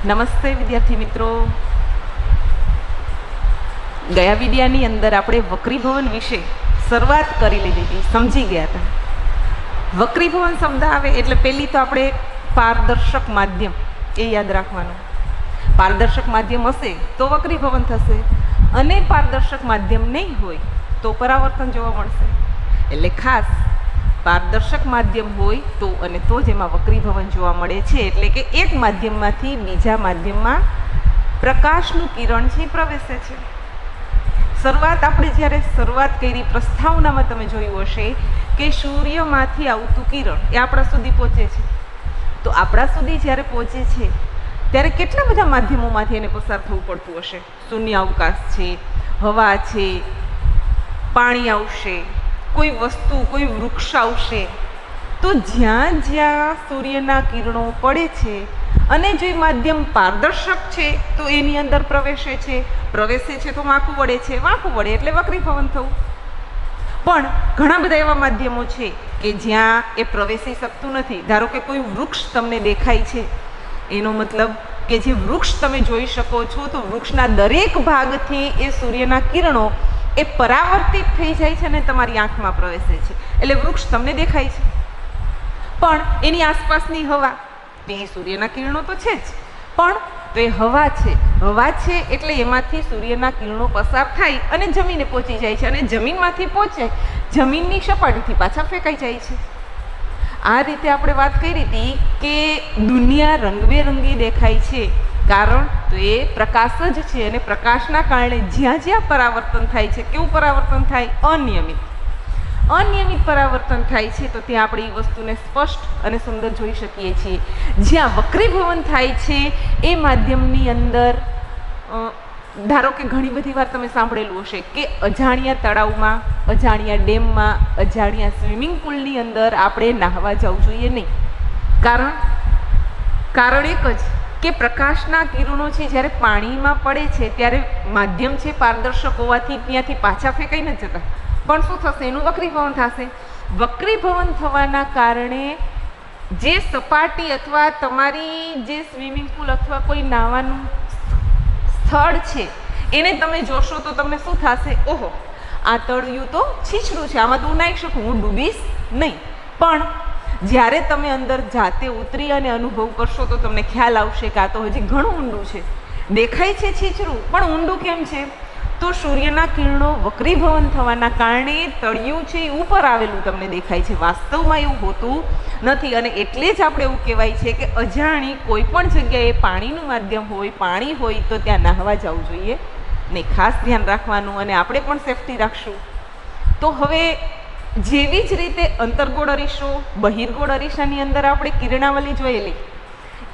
નમસ્તે વિદ્યાર્થી મિત્રો. ગયા વિડિયાની અંદર આપણે વક્રીભવન વિશે શરૂઆત કરી લીધી હતી, સમજી ગયા હતા. વક્રીભવન શબ્દ આવે એટલે પહેલી તો આપણે પારદર્શક માધ્યમ એ યાદ રાખવાનું. પારદર્શક માધ્યમ હશે તો વક્રીભવન થશે, અને પારદર્શક માધ્યમ નહીં હોય તો પરાવર્તન જોવા મળશે. એટલે ખાસ પારદર્શક માધ્યમ હોય તો અને તો જ એમાં વક્રીભવન જોવા મળે છે. એટલે કે એક માધ્યમમાંથી બીજા માધ્યમમાં પ્રકાશનું કિરણ છે પ્રવેશે છે. આપણે જ્યારે શરૂઆત કરી પ્રસ્તાવનામાં તમે જોયું હશે કે સૂર્યમાંથી આવતું કિરણ એ આપણા સુધી પહોંચે છે. તો આપણા સુધી જ્યારે પહોંચે છે ત્યારે કેટલા બધા માધ્યમોમાંથી એને પસાર થવું પડતું હશે. શૂન્ય અવકાશ છે, હવા છે, પાણી આવશે, કોઈ વસ્તુ, કોઈ વૃક્ષ આવશે. તો જ્યાં જ્યાં સૂર્યના કિરણો પડે છે અને જો માધ્યમ પારદર્શક છે તો એની અંદર પ્રવેશે છે તો વાંકું વળે છે, વાંકું વળે એટલે વક્રીભવન થવું. પણ ઘણા બધા એવા માધ્યમો છે કે જ્યાં એ પ્રવેશી શકતું નથી. ધારો કે કોઈ વૃક્ષ તમને દેખાય છે, એનો મતલબ કે જે વૃક્ષ તમે જોઈ શકો છો તો વૃક્ષના દરેક ભાગથી એ સૂર્યના કિરણો એ પરાવર્તિત થઈ જાય છે અને તમારી આંખમાં પ્રવેશે છે. એટલે વૃક્ષ તમને દેખાય છે, પણ એની આસપાસની હવા, તે સૂર્યના કિરણો તો છે જ, પણ તો એ હવા છે એટલે એમાંથી સૂર્યના કિરણો પસાર થાય અને જમીને પહોંચી જાય છે, અને જમીનમાંથી પહોંચે જમીનની સપાટીથી પાછા ફેંકાઈ જાય છે. આ રીતે આપણે વાત કરી હતી કે દુનિયા રંગબેરંગી દેખાય છે, કારણ તો એ પ્રકાશ જ છે. અને પ્રકાશના કારણે જ્યાં જ્યાં પરાવર્તન થાય છે, કેવું પરાવર્તન થાય? અનિયમિત પરાવર્તન થાય છે. તો ત્યાં આપણે એ વસ્તુને સ્પષ્ટ અને સુંદર જોઈ શકીએ છીએ. જ્યાં વક્રીભવન થાય છે એ માધ્યમની અંદર ધારો કે ઘણી બધી વાર તમે સાંભળેલું હશે કે અજાણ્યા તળાવમાં, અજાણ્યા ડેમમાં, અજાણ્યા સ્વિમિંગ પુલની અંદર આપણે નાહવા જવું જોઈએ નહીં. કારણ એક જ કે પ્રકાશના કિરણો છે જ્યારે પાણીમાં પડે છે ત્યારે માધ્યમ છે પારદર્શક હોવાથી ત્યાંથી પાછા ફેંકાઈ નથી જતા, પણ શું થશે? એનું વક્રીભવન થશે. વક્રીભવન થવાના કારણે જે સપાટી અથવા તમારી જે સ્વિમિંગ પુલ અથવા કોઈ નાહવાનું સ્થળ છે એને તમે જોશો તો તમને શું થશે? ઓહો, આ તળિયું તો છીછરું છે, આમાં તો હું નાહી શકું, હું ડૂબીશ નહીં. પણ જ્યારે તમે અંદર જાતે ઉતરી અને અનુભવ કરશો તો તમને ખ્યાલ આવશે કે આ તો હજી ઘણું ઊંડું છે. દેખાય છે છીછરું, પણ ઊંડું કેમ છે? તો સૂર્યના કિરણો વક્રીભવન થવાના કારણે તળિયું છે એ ઉપર આવેલું તમને દેખાય છે, વાસ્તવમાં એવું હોતું નથી. અને એટલે જ આપણે એવું કહેવાય છે કે અજાણી કોઈ પણ જગ્યાએ પાણીનું માધ્યમ હોય, પાણી હોય તો ત્યાં નાહવા જવું જોઈએ ને. ખાસ ધ્યાન રાખવાનું, અને આપણે પણ સેફટી રાખશું. તો હવે જેવી જ રીતે અંતર્ગોળ અરીસો, બહિર્ગોળ અરીસાની અંદર આપણે કિરણાવલી જોયેલી,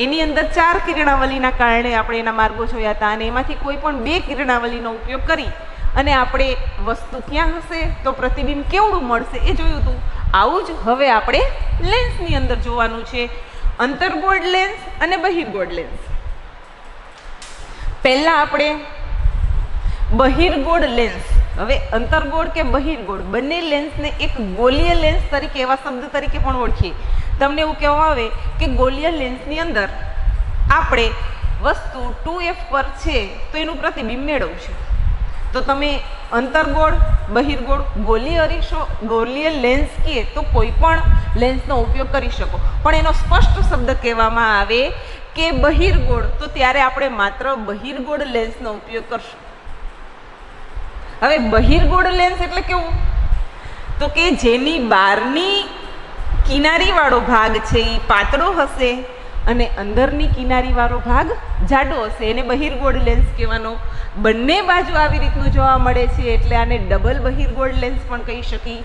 એની અંદર 4 કિરણાવલીના કારણે આપણે એના માર્ગો જોયા હતા, અને એમાંથી કોઈ પણ 2 કિરણાવલીનો ઉપયોગ કરી અને આપણે વસ્તુ ક્યાં હશે તો પ્રતિબિંબ કેવડું મળશે એ જોયું હતું. આવું જ હવે આપણે લેન્સની અંદર જોવાનું છે, અંતર્ગોળ લેન્સ અને બહિર્ગોળ લેન્સ. પહેલા આપણે બહિર્ગોળ લેન્સ. હવે અંતર્ગોળ કે બહિર્ગોળ બંને લેન્સને એક ગોલીય લેન્સ તરીકે, એવા શબ્દ તરીકે પણ ઓળખીએ. તમને એવું કહેવામાં આવે કે ગોલીય લેન્સની અંદર આપણે વસ્તુ 2f પર છે તો એનું પ્રતિબિંબ મેળવવું છે. તો તમે અંતર્ગોળ, બહિર્ગોળ, ગોલીય અરીસો, ગોલીય લેન્સ કહીએ તો કોઈ પણ લેન્સનો ઉપયોગ કરી શકો, પણ એનો સ્પષ્ટ શબ્દ કહેવામાં આવે કે બહિર્ગોળ, તો ત્યારે આપણે માત્ર બહિર્ગોળ લેન્સનો ઉપયોગ કરશું. હવે બહિર્ગોળ લેન્સ એટલે કેવું? તો કે જેની બહારની કિનારીવાળો ભાગ છે એ પાતળો હશે અને અંદરની કિનારીવાળો ભાગ જાડો હશે, એને બહિર્ગોળ લેન્સ કહેવાનો. બંને બાજુ આવી રીતનું જોવા મળે છે એટલે આને ડબલ બહિર્ગોળ લેન્સ પણ કહી શકીએ.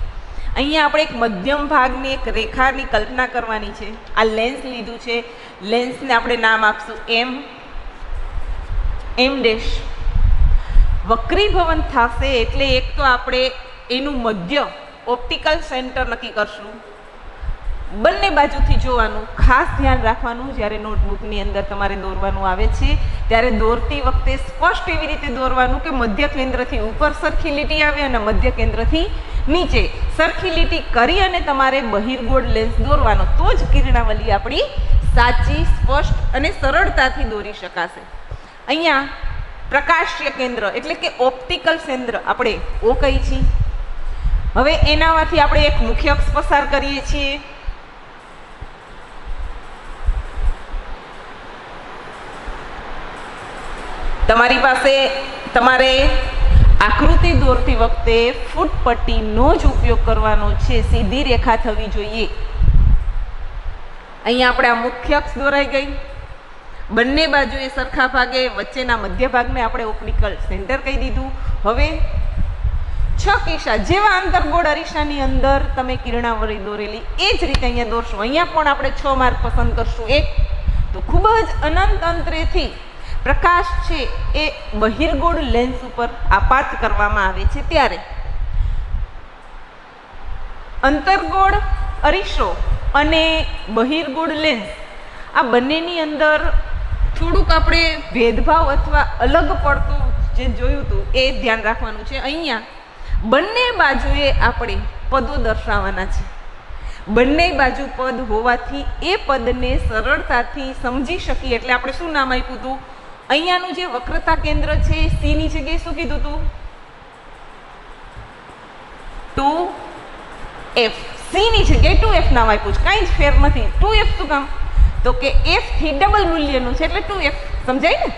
અહીંયા આપણે એક મધ્યમ ભાગની એક રેખાની કલ્પના કરવાની છે. આ લેન્સ લીધું છે, લેન્સને આપણે નામ આપશું એમ ડેશ. વક્રીભવન થશે એટલે એક તો આપણે એનું મધ્ય, ઓપ્ટિકલ સેન્ટર નક્કી કરશું. બંને બાજુથી જોવાનું, ખાસ ધ્યાન રાખવાનું. જ્યારે નોટબુકની અંદર તમારે દોરવાનું આવે છે ત્યારે દોરતી વખતે સ્પષ્ટ એવી રીતે દોરવાનું કે મધ્ય કેન્દ્રથી ઉપર સરખી લીટી આવે અને મધ્ય કેન્દ્રથી નીચે સરખી લીટી કરી અને તમારે બહિર્ગોળ લેન્સ દોરવાનો, તો જ કિરણાવલી આપણી સાચી, સ્પષ્ટ અને સરળતાથી દોરી શકાશે. અહીંયા પ્રકાશ્ય કેન્દ્ર એટલે કે ઓપ્ટિકલ કેન્દ્ર આપણે ઓ કહી છીએ. હવે એનામાંથી આપણે એક મુખ્ય અક્ષ પસાર કરીએ છીએ. તમારી પાસે તમારે આકૃતિ દોરતી વખતે ફૂટપટ્ટીનો જ ઉપયોગ કરવાનો છે. સીધી રેખા થવી જોઈએ. અહીંયા આપણે આ મુખ્ય અક્ષ દોરાઈ ગઈ. બંને બાજુએ સરખા ભાગે, વચ્ચેના મધ્ય ભાગને આપણે ઓપ્ટિકલ સેન્ટર કહી દીધું. હવે 6 કિસ્સા જેવા અંતર્ગોળ અરીસાની અંદર તમે કિરણાવળી દોરેલી એ જ રીતે અહીંયા દોરશું. અહીંયા પણ આપણે 6 માર્ક પસંદ કરશું. એક તો ખૂબ જ અનંત અંતરેથી પ્રકાશ છે એ બહિર્ગોળ લેન્સ ઉપર આપાત કરવામાં આવે છે ત્યારે અંતર્ગોળ અરીસો અને બહિર્ગોળ લેન્સ આ બંનેની અંદર થોડુંક આપણે ભેદભાવ અથવા અલગ પડતું જે જોયું હતું એ ધ્યાન રાખવાનું છે. અહીંયા બંને બાજુએ આપણે પદો દર્શાવવાના છે. બંને બાજુ પદ હોવાથી એ પદને સરળતાથી સમજી શકીએ એટલે આપણે શું નામ આપ્યું હતું? અહીંયાનું જે વક્રતા કેન્દ્ર છે સી ની જગ્યાએ શું કીધું હતું? 2f. સી ની જગ્યાએ 2f નામ આપ્યું છે. કાંઈ જ ફેર નથી. 2f શું કામ? તો કે f થી ડબલ મૂલ્યનું છે એટલે 2f. સમજાય ને?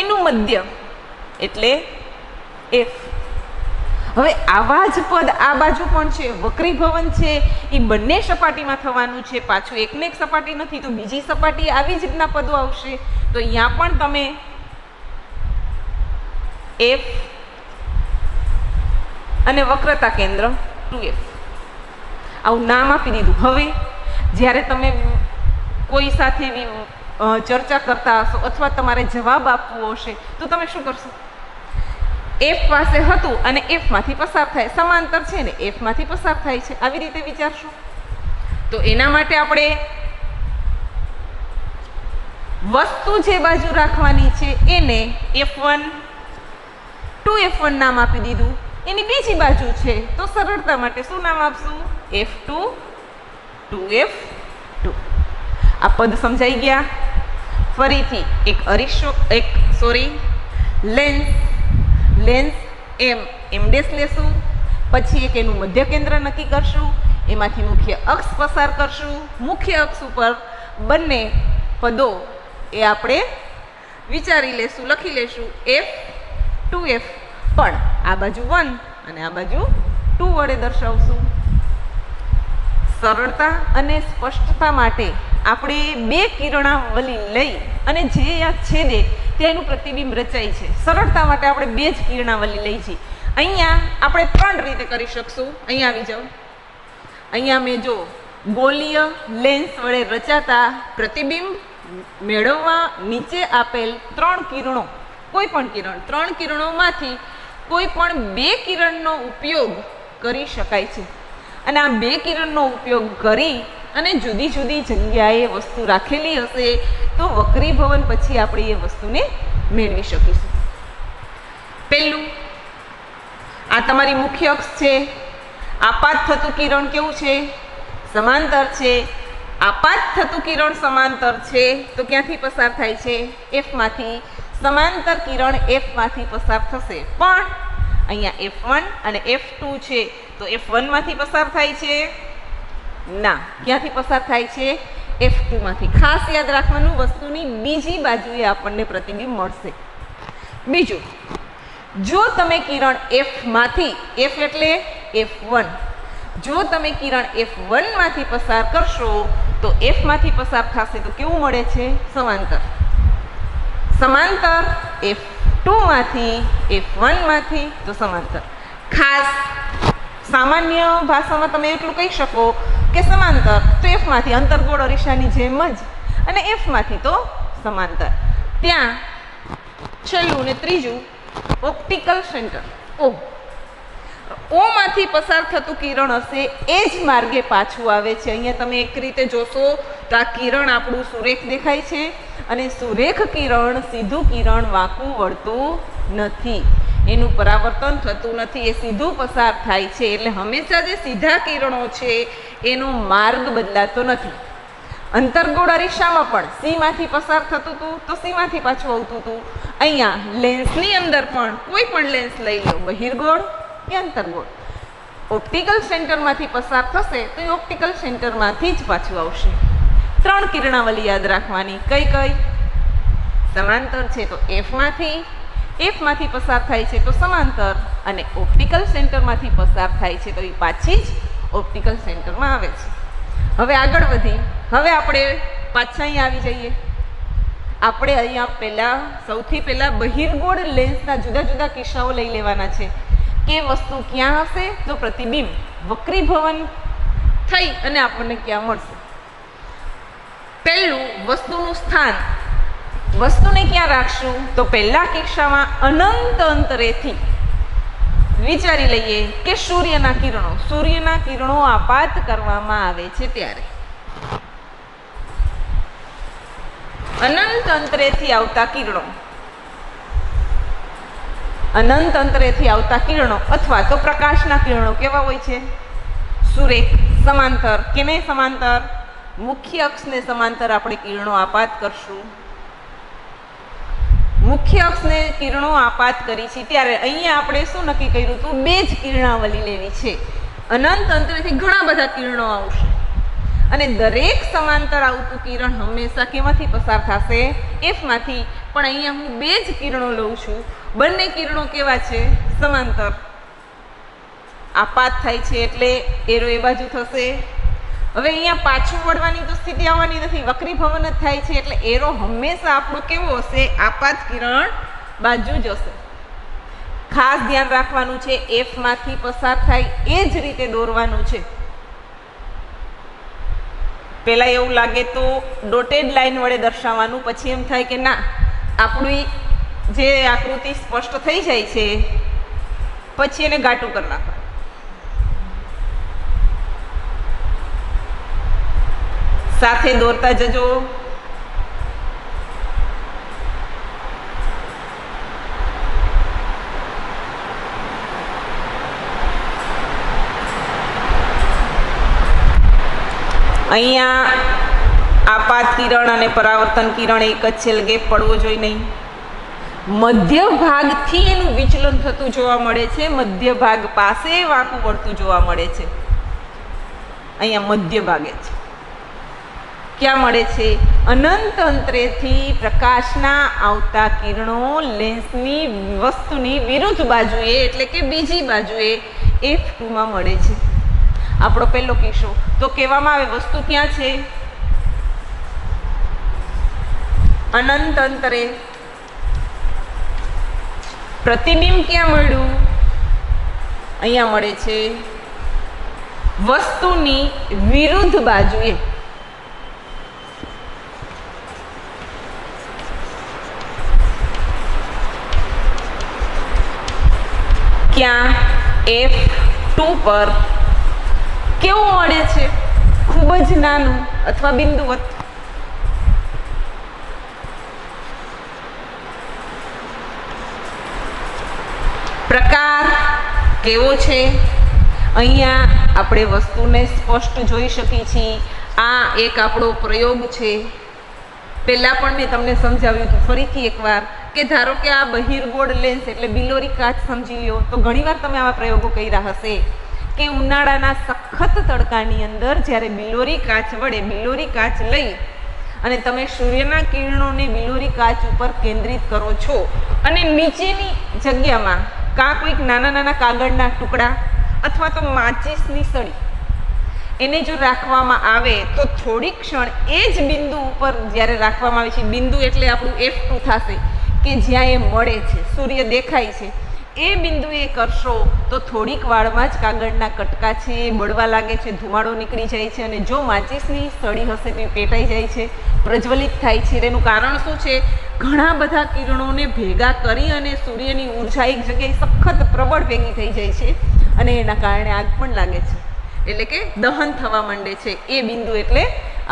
એનું મધ્ય એટલે f. હવે આવા જ પદ આ બાજુ પણ છે. વક્રીભવન છે એ બંને સપાટીમાં થવાનું છે. પાછું એકને એક સપાટી નથી તો બીજી સપાટી આવી જ રીતના પદો આવશે. તો અહીંયા પણ તમે f અને વક્રતા કેન્દ્ર 2f આવું નામ આપી દીધું. હવે જ્યારે તમે કોઈ સાથે ચર્ચા કરતા હશો અથવા તમારે જવાબ આપવો હશે તો તમે શું કરશો? f પાસે હતું અને f માંથી પસાર થાય. સમાંતર છે ને f માંથી પસાર થાય છે. આવી રીતે વિચારશું. તો એના માટે આપણે વસ્તુ જે બાજુ રાખવાની છે એને f1 2f1 નામ આપી દીધું. એની બીજી બાજુ છે તો સરળતા માટે શું નામ આપશું? f2 2f2. આ પદ સમજાઈ ગયા? ફરીથી એક અરીસો લેન્સ એમ ડેશ લેશું. પછી એક એનું મધ્ય કેન્દ્ર નક્કી કરશું. એમાંથી મુખ્ય અક્ષ પસાર કરશું. મુખ્ય અક્ષ ઉપર બંને પદો એ આપણે વિચારી લેશું, લખી લેશું f 2f. પણ આ બાજુ 1 અને આ બાજુ 2 વડે દર્શાવશું. સરળતા અને સ્પષ્ટતા માટે આપણે 2 કિરણાવલી લઈ અને જે આ છેદે તેનું પ્રતિબિંબ રચાય છે. સરળતા માટે આપણે 2 જ કિરણાવલી લઈ છીએ. અહીંયા આપણે 3 રીતે કરી શકશું. અહીંયા આવી જાઓ. અહીંયા મેં જો ગોલીય લેન્સ વડે રચાતા પ્રતિબિંબ મેળવવા નીચે આપેલ 3 કિરણો, કોઈ પણ કિરણ 3 કિરણોમાંથી કોઈ પણ 2 કિરણનો ઉપયોગ કરી શકાય છે. અને આ 2 કિરણનો ઉપયોગ કરી અને જુદી જુદી જગ્યાએ વસ્તુ રાખેલી હશે તો વક્રીભવન પછી આપણે એ વસ્તુને મેળવી શકીશું. પહેલું, આ તમારી મુખ્ય અક્ષ છે. આપાત થતું કિરણ કેવું છે? સમાંતર છે. આપાત થતું કિરણ સમાંતર છે તો ક્યાંથી પસાર થાય છે? f માંથી. સમાંતર કિરણ f માંથી પસાર થશે. પણ અહીંયા f1 અને f2 છે તો f1 માંથી પસાર થાય છે? ના. ક્યાંથી પસાર થાય છે? f2 માંથી. ખાસ યાદ રાખવાનું, વસ્તુની બીજી બાજુએ આપણને પ્રતિબિંબ મળશે. બીજું, જો તમે કિરણ f માંથી, f એટલે f1, જો તમે કિરણ f1 માંથી પસાર કરશો તો f માંથી પસાર થશે તો કેવું મળે છે? સમાંતર. સમાંતર f2 માંથી, f1 માંથી તો સમાંતર. ખાસ સામાન્ય ભાષામાં તમે એટલું કહી શકો કે સમાંતર તો f માંથી અંતર્ગોળ અરીસાની જેમ જ અને f માંથી તો સમાંતર. ત્યાં છેલ્લું ને ત્રીજું, ઓપ્ટિકલ સેન્ટર ઓ. ઓ માંથી પસાર થતું કિરણ હશે એ જ માર્ગે પાછું આવે છે. અહીંયા તમે એક રીતે જોશો તો આ કિરણ આપણું સુરેખ દેખાય છે અને સુરેખ કિરણ સીધું કિરણ વાંકું વળતું નથી, એનું પરાવર્તન થતું નથી, એ સીધું પસાર થાય છે. એટલે હંમેશા જે સીધા કિરણો છે એનો માર્ગ બદલાતો નથી. અંતર્ગોળ અરીસામાં પણ સી માંથી પસાર થતું હતું તો સી માંથી પાછું આવતું હતું. અહીંયા લેન્સની અંદર પણ કોઈ પણ લેન્સ લઈ લો, બહિર્ગોળ કે અંતર્ગોળ, ઓપ્ટિકલ સેન્ટરમાંથી પસાર થશે તો એ ઓપ્ટિકલ સેન્ટરમાંથી જ પાછું આવશે. 3 કિરણાવલી યાદ રાખવાની. કઈ કઈ? સમાંતર છે તો એફમાંથી પસાર થાય છે તો સમાંતર, અને ઓપ્ટિકલ સેન્ટરમાંથી પસાર થાય છે તો એ પાછી જ ઓપ્ટિકલ સેન્ટરમાં આવે છે. હવે આગળ વધી, હવે આપણે પાછા અહીંયા આવી જઈએ. આપણે અહીંયા સૌથી પહેલા બહિર્ગોળ લેન્સના જુદા જુદા કિસ્સાઓ લઈ લેવાના છે કે વસ્તુ ક્યાં હશે તો પ્રતિબિંબ વક્રીભવન થઈ અને આપણને ક્યાં મળશે. પહેલું, વસ્તુનું સ્થાન. વસ્તુને ક્યાં રાખશું તો પહેલા કિસ્સામાં અનંત અંતરેથી વિચારી લઈએ કે સૂર્યના કિરણો આપાત કરવામાં આવે છે ત્યારે અનંત અંતરેથી આવતા કિરણો અથવા તો પ્રકાશના કિરણો કેવા હોય છે? સુરેખ, સમાંતર. કેને સમાંતર? મુખ્ય અક્ષને સમાંતર આપણે કિરણો આપાત કરશું. મુખ્ય અક્ષને કિરણો આપાત કરી છે ત્યારે અહીંયા આપણે શું નક્કી કર્યું હતું? 2 જ કિરણાવલી લેવી છે. અનંત અંતરેથી ઘણા બધા કિરણો આવશે અને દરેક સમાંતર આવતું કિરણ હંમેશા કેમાંથી પસાર થશે? એફમાંથી. પણ અહીંયા હું 2 જ કિરણો લઉં છું. બંને કિરણો કેવા છે? સમાંતર. આપાત થાય છે એટલે એરો એ બાજુ થશે. હવે અહીંયા પાછું વળવાની તો સ્થિતિ આવવાની નથી, વક્રીભવન જ થાય છે એટલે એરો હંમેશા આપણો કેવો હશે? આપાત કિરણ બાજુ જ હશે. ખાસ ધ્યાન રાખવાનું છે, એફમાંથી પસાર થાય એ જ રીતે દોરવાનું છે. પહેલા એવું લાગે તો ડોટેડ લાઈન વડે દર્શાવવાનું, પછી એમ થાય કે ના, આપણી જે આકૃતિ સ્પષ્ટ થઈ જાય છે પછી એને ઘાટું કરી નાખવાનું. સાથે દોરતા જજો. અહીંયા આપાત કિરણ અને પરાવર્તન કિરણ એક જ છે, ગેપ પડવો જોઈએ નહીં. મધ્ય ભાગથી એનું વિચલન થતું જોવા મળે છે, મધ્ય ભાગ પાસે વાંકું વળતું જોવા મળે છે. અહીંયા મધ્ય ભાગે છે. ક્યાં મળે છે? અનંત અંતરેથી પ્રકાશના આવતા કિરણો લેન્સની વસ્તુની વિરુદ્ધ બાજુએ એટલે કે બીજી બાજુએ F2માં મળે છે. આપણો પહેલો કિસ્સો તો કહેવામાં આવે વસ્તુ ક્યાં છે? અનંત અંતરે. પ્રતિબિંબ ક્યાં મળ્યું? અહીંયા મળે છે વસ્તુની વિરુદ્ધ બાજુએ. ક્યાં? F2 પર. કેવું મળે છે? ખૂબ જ નાનું અથવા બિંદુવત. પ્રકાર કેવો છે? અહીંયા આપણે વસ્તુને સ્પષ્ટ જોઈ શકીએ છીએ. આ એક આપણો પ્રયોગ છે. પહેલાં પણ મેં તમને સમજાવ્યું હતું, ફરીથી એકવાર, કે ધારો કે આ બહિર્ગોળ લેન્સ એટલે બિલોરી કાચ સમજી લ્યો. તો ઘણીવાર તમે આવા પ્રયોગો કર્યા હશે કે ઉનાળાના સખત તડકાની અંદર જ્યારે બિલોરી કાચ વડે બિલોરી કાચ લઈ અને તમે સૂર્યના કિરણોને બિલોરી કાચ ઉપર કેન્દ્રિત કરો છો અને નીચેની જગ્યામાં કાં કોઈક નાના નાના કાગળના ટુકડા અથવા તો માચીસની સળી એને જો રાખવામાં આવે તો થોડીક ક્ષણ એ જ બિંદુ ઉપર જ્યારે રાખવામાં આવે છે, બિંદુ એટલે આપણું F2 થશે કે જ્યાં એ મળે છે, સૂર્ય દેખાય છે, એ બિંદુએ કરશો તો થોડીક વારમાં જ કાગળના કટકા છે એ બળવા લાગે છે, ધુમાડો નીકળી જાય છે અને જો માચીસની સળી હશે તે પેટાઈ જાય છે, પ્રજ્વલિત થાય છે. તેનું કારણ શું છે? ઘણા બધા કિરણોને ભેગા કરી અને સૂર્યની ઉર્જા એક જગ્યાએ સખત પ્રબળ ભેગી થઈ જાય છે અને એના કારણે આગ પણ લાગે છે, એટલે કે દહન થવા માંડે છે. એ બિંદુ એટલે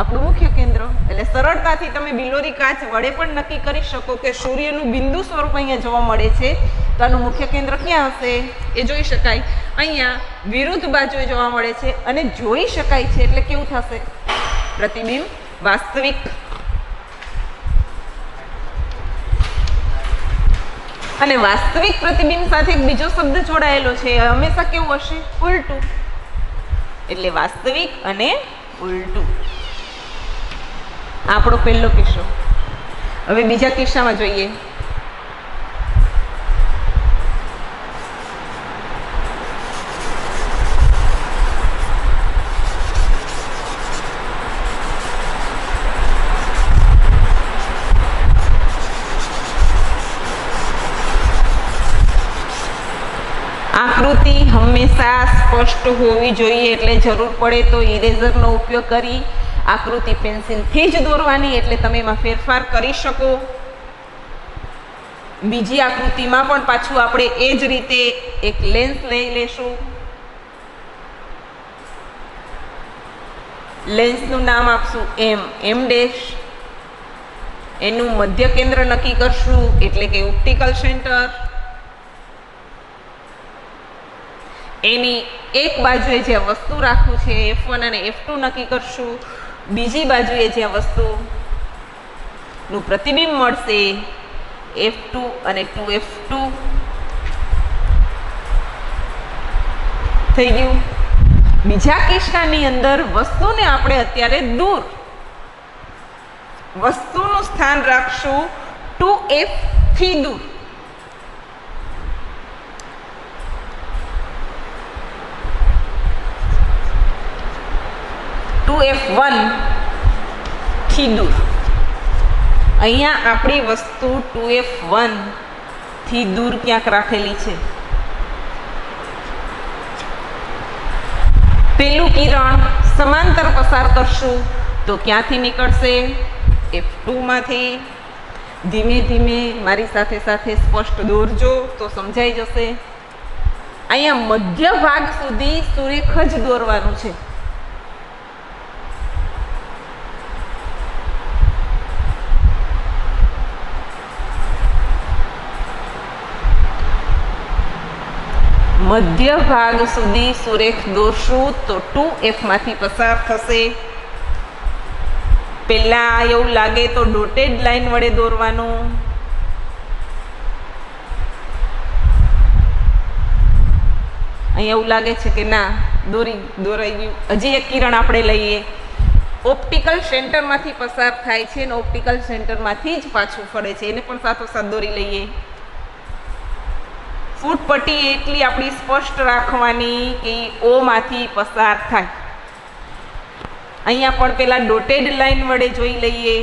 આપણું મુખ્ય કેન્દ્ર. એટલે સરળતાથી તમે બિલોરી કાચ વડે પણ નક્કી કરી શકો કે સૂર્યનું બિંદુ સ્વરૂપ અહીંયા જોવા મળે છે તો આનું મુખ્ય કેન્દ્ર ક્યાં હશે એ જોઈ શકાય. અહીંયા વિરુદ્ધ બાજુએ જોવા મળે છે અને જોઈ શકાય છે એટલે કેવું થશે? પ્રતિબિંબ વાસ્તવિક અને વાસ્તવિક પ્રતિબિંબ સાથે એક બીજો શબ્દ જોડાયેલો છે. હંમેશા કેવું હશે? ઉલટું. એટલે વાસ્તવિક અને ઉલટું. આપણો પહેલો કિસ્સો. હવે બીજા કિસ્સામાં જોઈએ. આકૃતિ હંમેશા સ્પષ્ટ હોવી જોઈએ, એટલે જરૂર પડે તો ઇરેઝરનો ઉપયોગ કરી આકૃતિ પેન્સિલથી જ દોરવાની, એટલે તમે એમાં ફેરફાર કરી શકો. બીજી આકૃતિમાં પણ પાછું આપણે એ જ રીતે એક લેન્સ લઈ લેશું. લેન્સનું નામ આપશું એમ ડેશ. એનું મધ્ય કેન્દ્ર નક્કી કરશું, એટલે કે ઓપ્ટિકલ સેન્ટર. એની એક બાજુએ જે વસ્તુ રાખવું છે F1 અને F2 નક્કી કરશું. બીજી બાજુએ જે વસ્તુનું પ્રતિબિંબ મળશે F2 અને 2F2 થઈ ગયું. બીજા કિસ્સાની અંદર વસ્તુને આપણે અત્યારે દૂર, વસ્તુનું સ્થાન રાખશું 2F થી દૂર. F1 થી દૂર. અહીંયા આપણી વસ્તુ 2F1 થી દૂર ક્યાંક રાખેલી છે. પેલું કિરણ સમાંતર પસાર કરશું તો ક્યાંથી નીકળશે? F2 માંથી. ધીમે ધીમે મારી સાથે સાથે સ્પષ્ટ દોરજો તો સમજાઈ જશે. અહીંયા મધ્ય ભાગ સુધી સુરેખ જ દોરવાનું છે. મધ્ય ભાગ સુધી સુરેખ દોરશું તો 2F માંથી પસાર થશે. પહેલા એવું લાગે તો ડોટેડ લાઈન વડે દોરવાનું. અહીંયા એવું લાગે છે કે ના દોરાઈ ગયું. હજી એક કિરણ આપણે લઈએ. ઓપ્ટિકલ સેન્ટરમાંથી પસાર થાય છે અને ઓપ્ટિકલ સેન્ટરમાંથી જ પાછું ફરે છે. એને પણ સાથોસાથ દોરી લઈએ. ફૂટપટ્ટી એટલી આપણી સ્પષ્ટ રાખવાની કે O માંથી પસાર થાય. અહીંયા પણ પેલા ડોટેડ લાઈન વડે જોઈ લઈએ.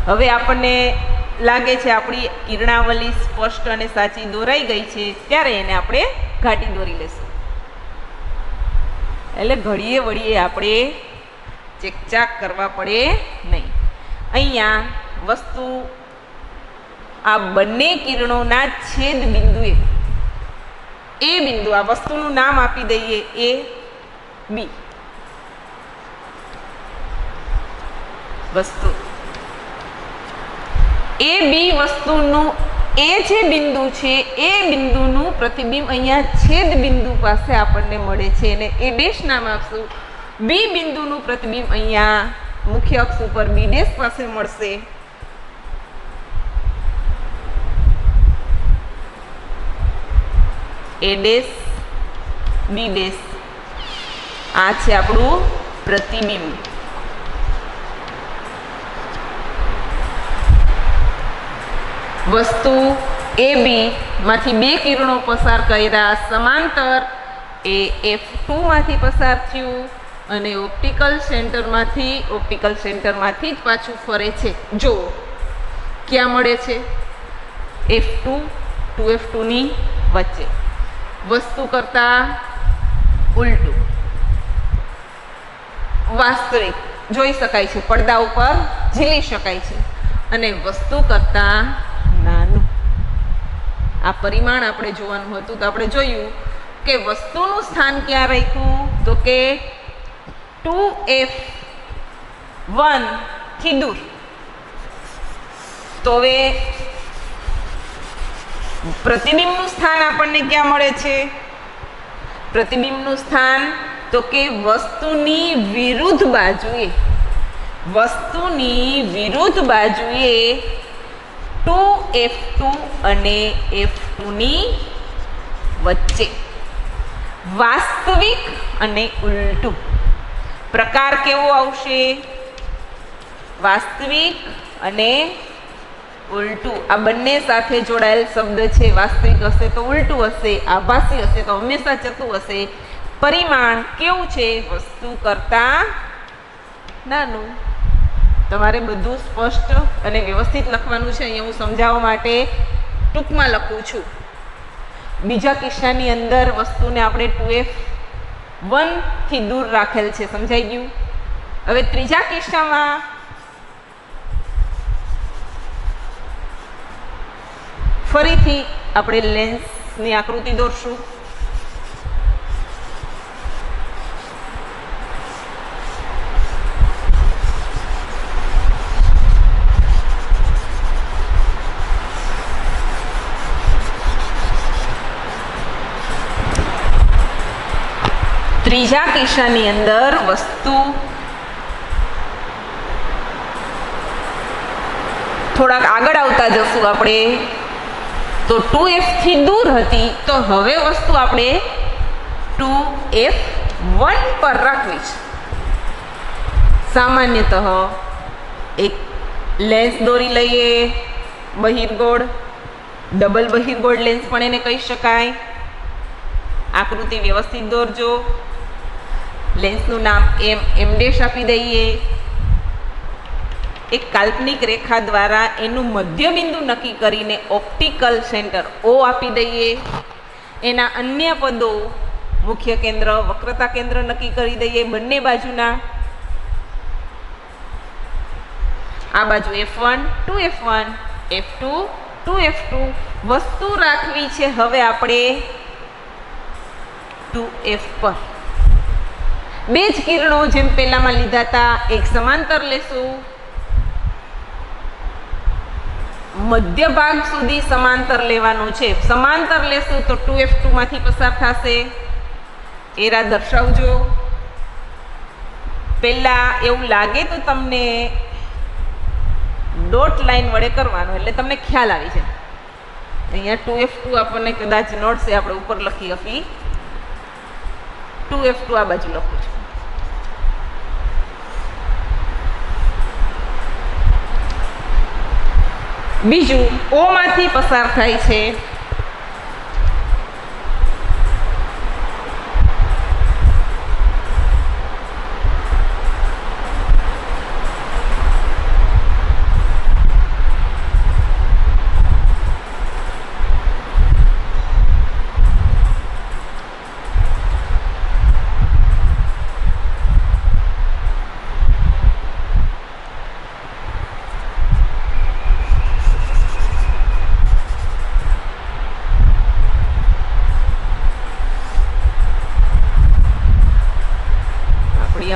હવે આપણને લાગે છે આપણી કિરણાવલી સ્પષ્ટ અને સાચી દોરાઈ ગઈ છે, ત્યારે એને આપણે ઘાટી દોરી લેશું. એટલે ઘડીએ વળીએ આપણે ચેકચાક કરવા પડે નહીં. અહીંયા વસ્તુ આ બંને કિરણોના છેદ બિંદુએ એ બિંદુ, આ વસ્તુનું નામ આપી દઈએ A B. વસ્તુ A B વસ્તુનું એ જે બિંદુ છે એ બિંદુનું પ્રતિબિંબ અહીંયા છેદ બિંદુ પાસે આપણને મળે છે અને A ડેશ નામ આપશું. B બિંદુનું પ્રતિબિંબ અહીંયા મુખ્ય અક્ષ ઉપર B ડેશ પાસે મળશે. A ડેશ B ડેશ આ છે આપણું પ્રતિબિંબ. વસ્તુ AB માંથી બે કિરણો પસાર કર્યા સમાંતર, એ F2 માંથી પસાર થયું અને ઓપ્ટિકલ સેન્ટરમાંથી જ પાછું ફરે છે. જો ક્યાં મળે છે? F2 2F2 ની વચ્ચે. વસ્તુ કરતા ઉલટું. વાસ્તવિક જોઈ શકાય છે, પડદા ઉપર ઝીલી શકાય છે, અને વસ્તુ કરતા નાનું. આ પરિમાણ આપણે જોવાનું હતું તો આપણે જોયું કે વસ્તુનું સ્થાન ક્યાં રાખ્યું? તો કે 2F1 થી દૂર. તો હવે પ્રતિબિંબનું સ્થાન આપણને ક્યાં મળે છે? પ્રતિબિંબનું સ્થાન તો કે વસ્તુની વિરુદ્ધ બાજુએ 2F2 અને F2 ની વચ્ચે વાસ્તવિક અને ઉલટું. પ્રકાર કેવો આવશે? વાસ્તવિક અને ઉલટું. આ બંને સાથે જોડાયેલ શબ્દ છે. વાસ્તવિક હશે તો ઉલટું હશે, આભાસી હશે તો હંમેશા ચતું હશે. પરિમાણ કેવું છે? વસ્તુ કરતા નાનું. તમારે બધું સ્પષ્ટ અને વ્યવસ્થિત લખવાનું છે. અહીંયા હું સમજાવવા માટે ટૂંકમાં લખું છું. બીજા કિસ્સાની અંદર વસ્તુને આપણે 2F1 થી દૂર રાખેલ છે. સમજાઈ ગયું? હવે ત્રીજા કિસ્સામાં ફરીથી આપણે લેન્સની આકૃતિ દોરશું. ત્રીજા કિસ્સાની અંદર વસ્તુ થોડાક આગળ આવતા જશું આપણે, તો 2F થી દૂર હતી, તો હવે વસ્તુ આપણે 2F1 પર રાખવી છે. સામાન્યતઃ એક લેન્સ દોરી લઈએ, બહિર્ગોળ, ડબલ બહિર્ગોળ લેન્સ પણ એને કહી શકાય. આકૃતિ વ્યવસ્થિત દોરજો. લેન્સનું નામ M' આપી દઈએ. એક કાલ્પનિક રેખા દ્વારા એનું મધ્યબિંદુ નક્કી કરીને ઓપ્ટિકલ સેન્ટર O આપી દઈએ. એના અન્ય પદો મુખ્ય કેન્દ્ર, વક્રતા કેન્દ્ર નક્કી કરી દઈએ બંને બાજુના. આ બાજુ F1 2F1, F2 2F2. વસ્તુ રાખવી છે હવે આપણે 2F પર. બે જ કિરણો જેમ પહેલામાં લીધા હતા, એક સમાંતર લેશું, મધ્ય ભાગ સુધી સમાંતર લેવાનું છે. સમાંતર લેશું તો 2F2 માંથી પસાર થશે. એરા દર્શાવજો. પહેલા એવું લાગે તો તમને ડોટ લાઈન વડે કરવાનું, એટલે તમને ખ્યાલ આવી જાય. અહીંયા 2F2 આપણને કદાચ નડશે, આપણે ઉપર લખી આપી 2F2 આ બાજુ લખું છું. બીજું O માંથી પસાર થાય છે.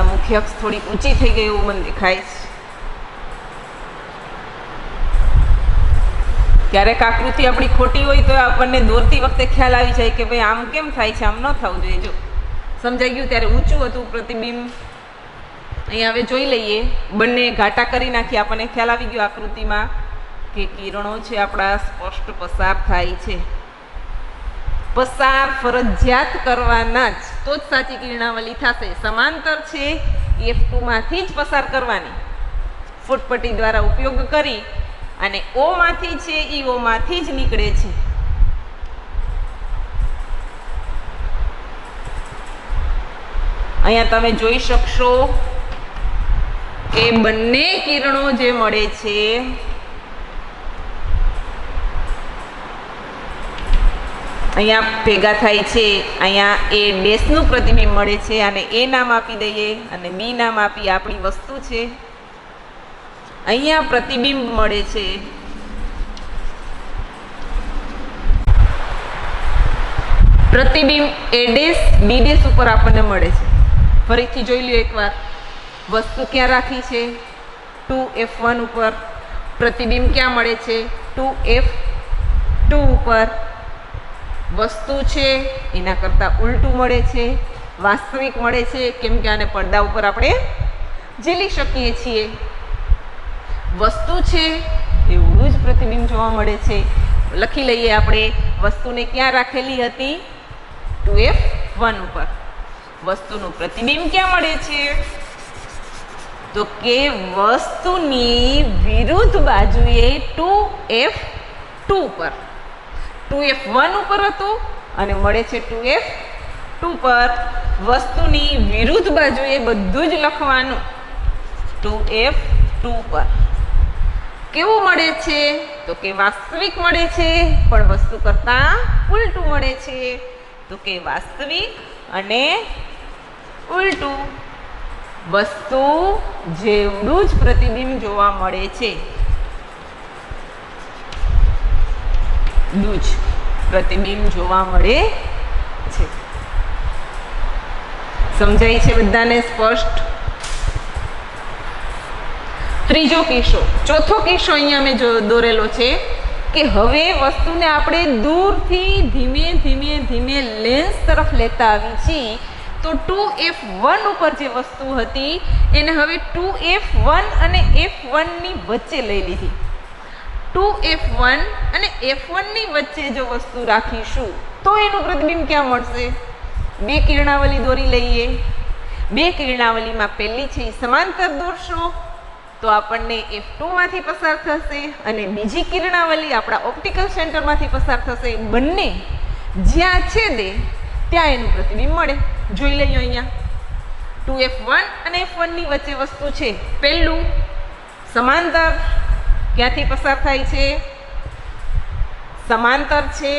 મુખ્ય અક્ષ થોડી ઊંચી થઈ ગઈ એવું મને દેખાય છે. ક્યારેક આકૃતિ આપણી ખોટી હોય તો આપણને દોરતી વખતે ખ્યાલ આવી જાય કે ભાઈ આમ કેમ થાય છે, આમ ન થવું જોઈએ. જો સમજાઈ ગયું. ત્યારે ઊંચું હતું પ્રતિબિંબ. અહીંયા હવે જોઈ લઈએ, બંને ઘાટા કરી નાખી. આપણને ખ્યાલ આવી ગયો આકૃતિમાં કે કિરણો છે આપણા સ્પષ્ટ પસાર થાય છે. પસાર ફરજિયાત કરવાના જ, તો જ સાચી કિરણાવલી થશે. સમાંતર છે F2 માંથી જ પસાર કરવાની, ફૂટપટ્ટી દ્વારા ઉપયોગ કરી, અને O માંથી છે એ O માંથી જ નીકળે છે. અહીંયા તમે જોઈ શકશો કે બંને કિરણો જે મળે છે અહીંયા ભેગા થાય છે. અહીંયા A ડેશનું પ્રતિબિંબ મળે છે, અને A નામ આપી દઈએ, અને B નામ આપી આપણી વસ્તુ છે. અહીંયા પ્રતિબિંબ મળે છે. પ્રતિબિંબ A ડેશ B ડેશ ઉપર આપણને મળે છે. ફરીથી જોઈ લ્યો એકવાર. વસ્તુ ક્યાં રાખી છે? 2F1 ઉપર. પ્રતિબિંબ ક્યાં મળે છે? 2F2 ઉપર. વસ્તુ છે એના કરતાં ઉલટું મળે છે. વાસ્તવિક મળે છે, કેમ કે આને પડદા ઉપર આપણે ઝીલી શકીએ છીએ. વસ્તુ છે એવડું જ પ્રતિબિંબ જોવા મળે છે. લખી લઈએ આપણે, વસ્તુને ક્યાં રાખેલી હતી? 2F1 ઉપર. વસ્તુનું પ્રતિબિંબ ક્યાં મળે છે? તો કે વસ્તુની વિરુદ્ધ બાજુએ 2F2 પર. 2F1 ઉપર હતું અને મળે છે 2F2 પર. વસ્તુની વિરુદ્ધ બાજુએ બધું જ લખવાનું 2F2 પર. કેવું મળે છે? તો કે વાસ્તવિક મળે છે, પણ વસ્તુ કરતાં ઉલટું મળે છે. તો કે વાસ્તવિક અને ઉલટું. વસ્તુ જેવડું જ પ્રતિબિંબ જોવા મળે છે, એટલું જ પ્રતિબિંબ જોવા મળે છે. સમજાય છે બધાને સ્પષ્ટ? ત્રીજો કિસ્સો, ચોથો કિસ્સો અહીંયા મેં દોરેલો છે કે હવે વસ્તુને આપણે દૂરથી ધીમે ધીમે ધીમે લેન્સ તરફ લેતા આવી છીએ. તો 2F1 ઉપર જે વસ્તુ હતી એને હવે 2F1 અને F1 ની વચ્ચે લઈ લીધી. 2F1 અને F1 ની વચ્ચે જો વસ્તુ રાખીશું તો એનું પ્રતિબિંબ ક્યાં મળશે? બે કિરણાવલી દોરી લઈએ. બે કિરણાવલીમાં પહેલી છે સમાંતર દોરશો તો આપણને F2 માંથી પસાર થશે અને બીજી કિરણાવલી આપણા ઓપ્ટિકલ સેન્ટરમાંથી પસાર થશે. બંને જ્યાં છેદે ત્યાં એનું પ્રતિબિંબ મળે. જોઈ લઈએ અહીંયા 2F1 અને F1 ની વચ્ચે વસ્તુ છે. પહેલું સમાંતર ક્યાંથી પસાર થાય છે? સમાંતર છે.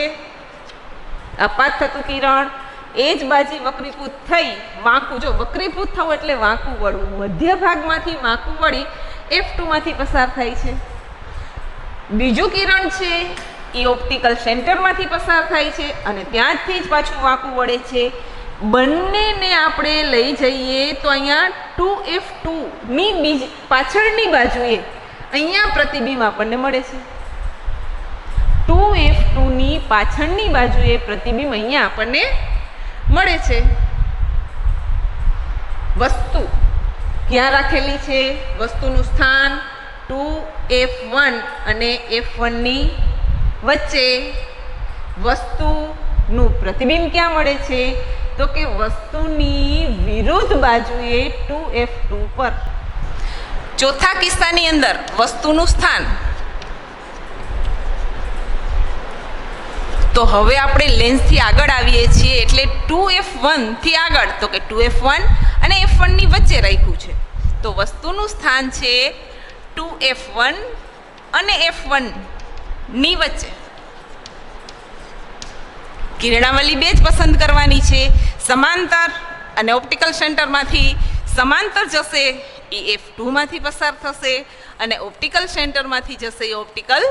અપાત થતું કિરણ એ જ બાજુ વક્રીભૂત થઈ વાંકું, જો વક્રીભૂત થવું એટલે વાંકું વળવું, મધ્ય ભાગમાંથી વાંકું વળી F2 માંથી પસાર થાય છે. બીજું કિરણ છે એ ઓપ્ટિકલ સેન્ટરમાંથી પસાર થાય છે અને ત્યાંથી જ પાછું વાંકું વળે છે. બંનેને આપણે લઈ જઈએ તો અહીંયા 2F2 ની પાછળની બાજુએ અહીંયા પ્રતિબિંબ આપણને મળે છે. 2F2 ની પાછળની બાજુએ પ્રતિબિંબ અહીંયા આપણને મળે છે. વસ્તુ ક્યાં રાખેલી છે? વસ્તુનું સ્થાન 2F1 અને F1 ની વચ્ચે. વસ્તુનું પ્રતિબિંબ ક્યાં મળે છે? તો કે વસ્તુની વિરુદ્ધ બાજુએ 2F2 પર. ચોથા કિસ્સાની અંદર વસ્તુનું સ્થાન. તો હવે આપણે લેન્સથી આગળ આવીએ છીએ એટલે 2F1 થી આગળ, તો કે 2F1 અને F1 ની વચ્ચે રાખ્યું છે. તો વસ્તુનું સ્થાન છે 2F1 અને F1 ની વચ્ચે. કિરણાવલી બે જ પસંદ કરવાની છે. સમાંતર અને ઓપ્ટિકલ સેન્ટરમાંથી સમાંતર જશે એ F2 માંથી પસાર થશે અને ઓપ્ટિકલ સેન્ટરમાંથી જશે એ ઓપ્ટિકલ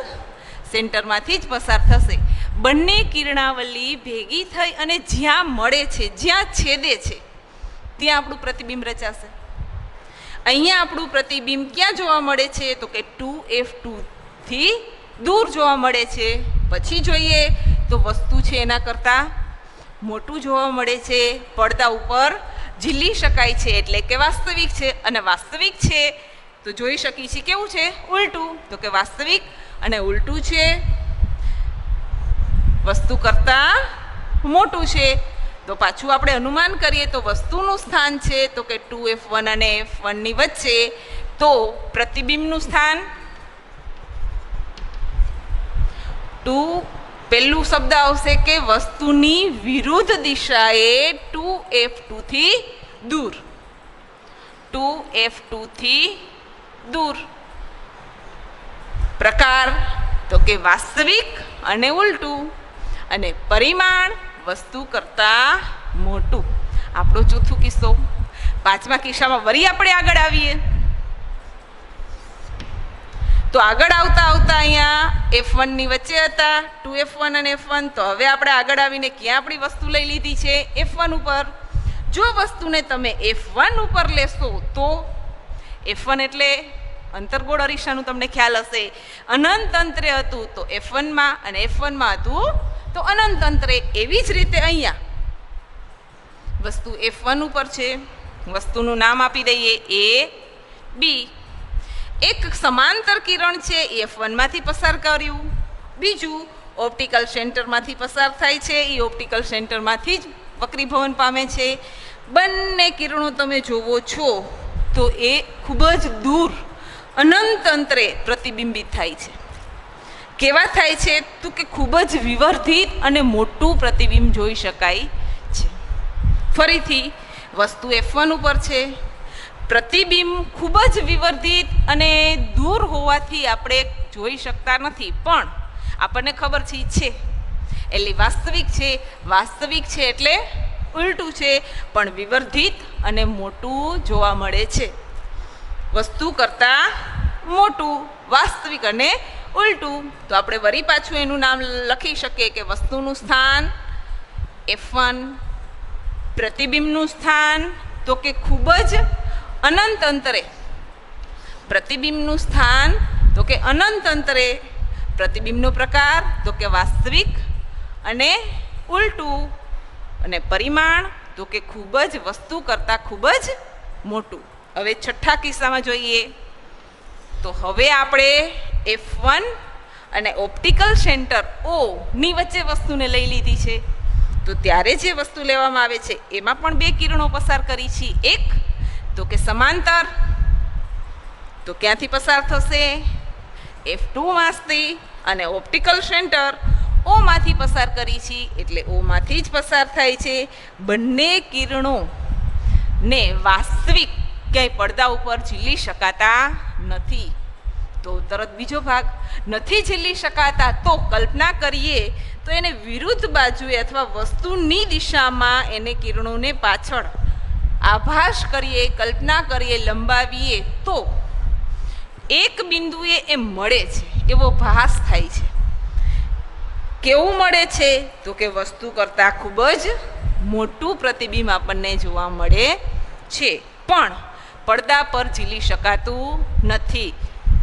સેન્ટરમાંથી જ પસાર થશે. બંને કિરણાવલી ભેગી થઈ અને જ્યાં મળે છે, જ્યાં છેદે છે ત્યાં આપણું પ્રતિબિંબ રચાશે. અહીંયા આપણું પ્રતિબિંબ ક્યાં જોવા મળે છે? તો કે 2F2 થી દૂર જોવા મળે છે. પછી જોઈએ તો વસ્તુ છે એના કરતાં મોટું જોવા મળે છે. પડદા ઉપર ઝીલી શકાય છે એટલે કે વાસ્તવિક છે. અને વાસ્તવિક છે તો જોઈ શકીએ છીએ કેવું છે? ઉલટું. તો કે વાસ્તવિક અને ઉલટું છે. વસ્તુ કરતાં મોટું છે. તો પાછું આપણે અનુમાન કરીએ તો વસ્તુનું સ્થાન છે તો કે 2F1 અને F1 ની વચ્ચે. તો પ્રતિબિંબનું સ્થાન 2, પહેલું શબ્દ આવશે કે વસ્તુની વિરુદ્ધ દિશાએ 2F2 થી દૂર. 2F2 થી દૂર. પ્રકાર તો કે વાસ્તવિક અને ઉલટું. અને પરિમાણ વસ્તુ કરતાં મોટું. આપણો ચોથો કિસ્સો. પાંચમા કિસ્સામાં વળી આપણે આગળ આવીએ તો આગળ આવતા અહીંયા F1 ની વચ્ચે હતા 2F1 અને F1. તો હવે આપણે આગળ આવીને ક્યાં આપણી વસ્તુ લઈ લીધી છે? F1 ઉપર. જો વસ્તુને તમે F1 ઉપર લેશો તો F1 એટલે અંતર્ગોળ અરીસાનું તમને ખ્યાલ હશે. અનંત અંતરે હતું તો F1 માં અને F1 માં હતું તો અનંત અંતરે. એવી જ રીતે અહીંયા વસ્તુ F1 ઉપર છે, વસ્તુનું નામ આપી દઈએ A B. એક સમાંતર કિરણ છે એ F1માંથી પસાર કર્યું, બીજું ઓપ્ટિકલ સેન્ટરમાંથી પસાર થાય છે, એ ઓપ્ટિકલ સેન્ટરમાંથી જ વક્રીભવન પામે છે. બંને કિરણો તમે જોવો છો તો એ ખૂબ જ દૂર અનંત અંતરે પ્રતિબિંબિત થાય છે. કેવા થાય છે તો કે ખૂબ જ વિવર્ધિત અને મોટું પ્રતિબિંબ જોઈ શકાય છે. ફરીથી વસ્તુ F1 ઉપર છે, પ્રતિબિંબ ખૂબ જ વિવર્ધિત અને દૂર હોવાથી આપણે જોઈ શકતા નથી, પણ આપણને ખબર છે એટલે વાસ્તવિક છે એટલે ઉલટું છે, પણ વિવર્ધિત અને મોટું જોવા મળે છે. વસ્તુ કરતાં મોટું, વાસ્તવિક અને ઉલટું. તો આપણે વળી પાછું એનું નામ લખી શકીએ કે વસ્તુનું સ્થાન F1, પ્રતિબિંબનું સ્થાન તો કે ખૂબ જ અનંત અંતરે, પ્રતિબિંબનું સ્થાન તો કે અનંત અંતરે, પ્રતિબિંબનો પ્રકાર તો કે વાસ્તવિક અને ઉલટું, અને પરિમાણ તો કે ખૂબ જ વસ્તુ કરતાં ખૂબ જ મોટું. હવે છઠ્ઠા કિસ્સામાં જોઈએ તો હવે આપણે F1 અને ઓપ્ટિકલ સેન્ટર O ની વચ્ચે વસ્તુને લઈ લીધી છે. તો ત્યારે જે વસ્તુ લેવામાં આવે છે એમાં પણ બે કિરણો પસાર કરી છે. એક તો કે સમાંતર, તો ક્યાંથી પસાર થશે? F2માંથી, અને ઓપ્ટિકલ સેન્ટર O માંથી પસાર કરી છે એટલે O માંથી જ પસાર થાય છે. બંને કિરણો ને વાસ્તવિક ક્યાંય પડદા ઉપર ઝીલી શકાતા નથી. તો તરત બીજો ભાગ, નથી ઝીલી શકાતા તો કલ્પના કરીએ તો એને વિરુદ્ધ બાજુએ અથવા વસ્તુની દિશામાં એને કિરણોને પાછળ આભાસ કરીએ, કલ્પના કરીએ, લંબાવીએ તો એક બિંદુએ એ મળે છે એવો ભાસ થાય છે. કેવું મળે છે તો કે વસ્તુ કરતાં ખૂબ જ મોટું પ્રતિબિંબ આપણને જોવા મળે છે, પણ પડદા પર ઝીલી શકાતું નથી.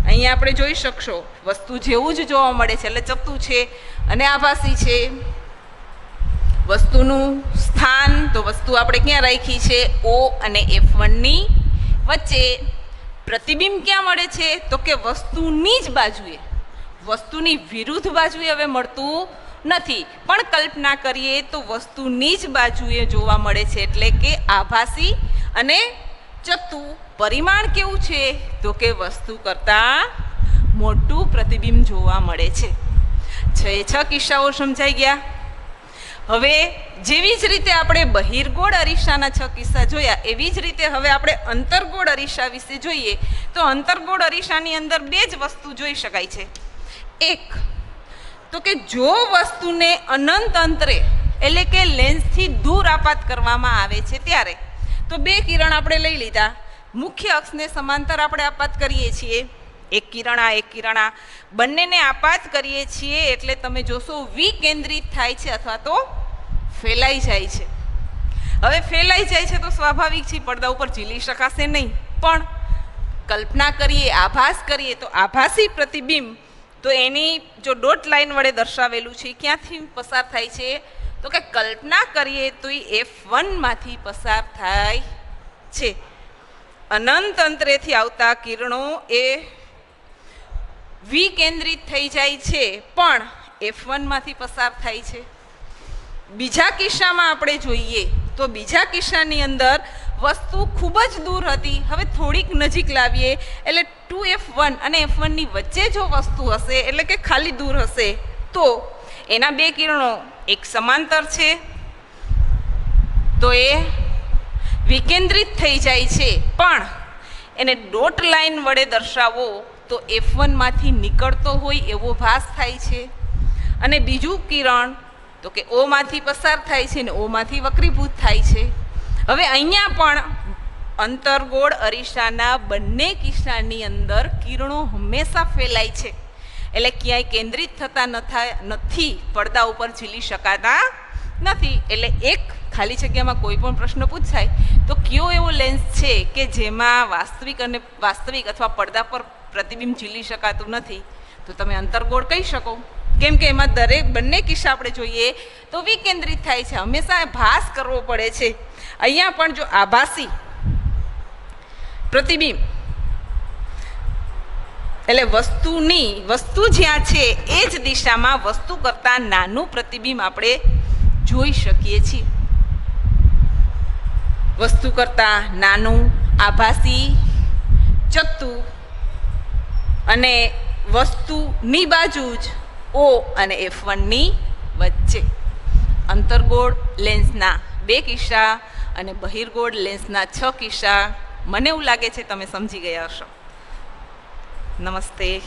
અહીંયા આપણે જોઈ શકશો વસ્તુ જેવું જ જોવા મળે છે, એટલે ચપટું છે અને આભાસી છે. વસ્તુનું સ્થાન તો વસ્તુ આપણે ક્યાં રાખી છે? O અને F1ની વચ્ચે. પ્રતિબિંબ ક્યાં મળે છે તો કે વસ્તુની જ બાજુએ, વસ્તુની વિરુદ્ધ બાજુએ હવે મળતું નથી, પણ કલ્પના કરીએ તો વસ્તુની જ બાજુએ જોવા મળે છે, એટલે કે આભાસી અને ચપટું. પરિમાણ કેવું છે તો કે વસ્તુ કરતાં મોટું પ્રતિબિંબ જોવા મળે છે. 6 કિસ્સાઓ સમજાઈ ગયા. હવે જેવી જ રીતે આપણે બહિર્ગોળ અરીસાના 6 કિસ્સા જોયા, એવી જ રીતે હવે આપણે અંતર્ગોળ અરીસા વિશે જોઈએ. તો અંતર્ગોળ અરીસાની અંદર બે જ વસ્તુ જોઈ શકાય છે. એક તો કે જો વસ્તુને અનંત અંતરે એટલે કે લેન્સથી દૂર આપાત કરવામાં આવે છે ત્યારે, તો બે કિરણ આપણે લઈ લીધા, મુખ્ય અક્ષને સમાંતર આપણે આપાત કરીએ છીએ, એક કિરણ આ, બંનેને આપાત કરીએ છીએ એટલે તમે જોશો વિકેન્દ્રિત થાય છે અથવા તો ફેલાઈ જાય છે. હવે ફેલાઈ જાય છે તો સ્વાભાવિક છે પડદા ઉપર ઝીલી શકાશે નહીં, પણ કલ્પના કરીએ, આભાસ કરીએ તો આભાસી પ્રતિબિંબ તો એની જો ડોટ લાઈન વડે દર્શાવેલું છે ક્યાંથી પસાર થાય છે તો કે કલ્પના કરીએ તો એ F1માંથી પસાર થાય છે. અનંત અંતરેથી આવતા કિરણો એ વિકેન્દ્રિત થઈ જાય છે પણ F1માંથી પસાર થાય છે. બીજા કિસ્સામાં આપણે જોઈએ તો બીજા કિસ્સાની અંદર વસ્તુ ખૂબ જ દૂર હતી, હવે થોડીક નજીક લાવીએ એટલે 2F1 અને F1ની વચ્ચે જો વસ્તુ હશે એટલે કે ખાલી દૂર હશે તો એના બે કિરણો એક સમાંતર છે તો એ વિકેન્દ્રિત થઈ જાય છે, પણ એને ડોટ લાઈન વડે દર્શાવો તો F1માંથી નીકળતો હોય એવો ભાસ થાય છે. અને બીજું કિરણ તો કે Oમાંથી પસાર થાય છે ને Oમાંથી વક્રીભૂત થાય છે. હવે અહીંયા પણ અંતર્ગોળ અરીસાના બંને કિસ્સાની અંદર કિરણો હંમેશા ફેલાય છે, એટલે ક્યાંય કેન્દ્રિત થતા નથી, પડદા ઉપર ઝીલી શકાતા નથી. એટલે એક ખાલી જગ્યામાં કોઈ પણ પ્રશ્ન પૂછાય તો કયો એવો લેન્સ છે કે જેમાં વાસ્તવિક અથવા પડદા પર પ્રતિબિંબ ઝીલી શકાતું નથી, તો તમે અંતર્ગોળ કહી શકો, કેમ કે એમાં બંને કિસ્સા આપણે જોઈએ તો વિકેન્દ્રિત થાય છે, હંમેશા ભાસ કરવો પડે છે. અહીંયા પણ જો આભાસી પ્રતિબિંબ એટલે વસ્તુ જ્યાં છે એ જ દિશામાં વસ્તુ કરતાં નાનું પ્રતિબિંબ આપણે જોઈ શકીએ છીએ. વસ્તુ કરતાં નાનું આભાસી ચત્તુ અને વસ્તુની બાજુ જ O અને F1ની વચ્ચે. અંતર્ગોળ લેન્સના 2 કિસ્સા અને બહિર્ગોળ લેન્સના 6 કિસ્સા. મને એવું લાગે છે તમે સમજી ગયા હશો. નમસ્તે.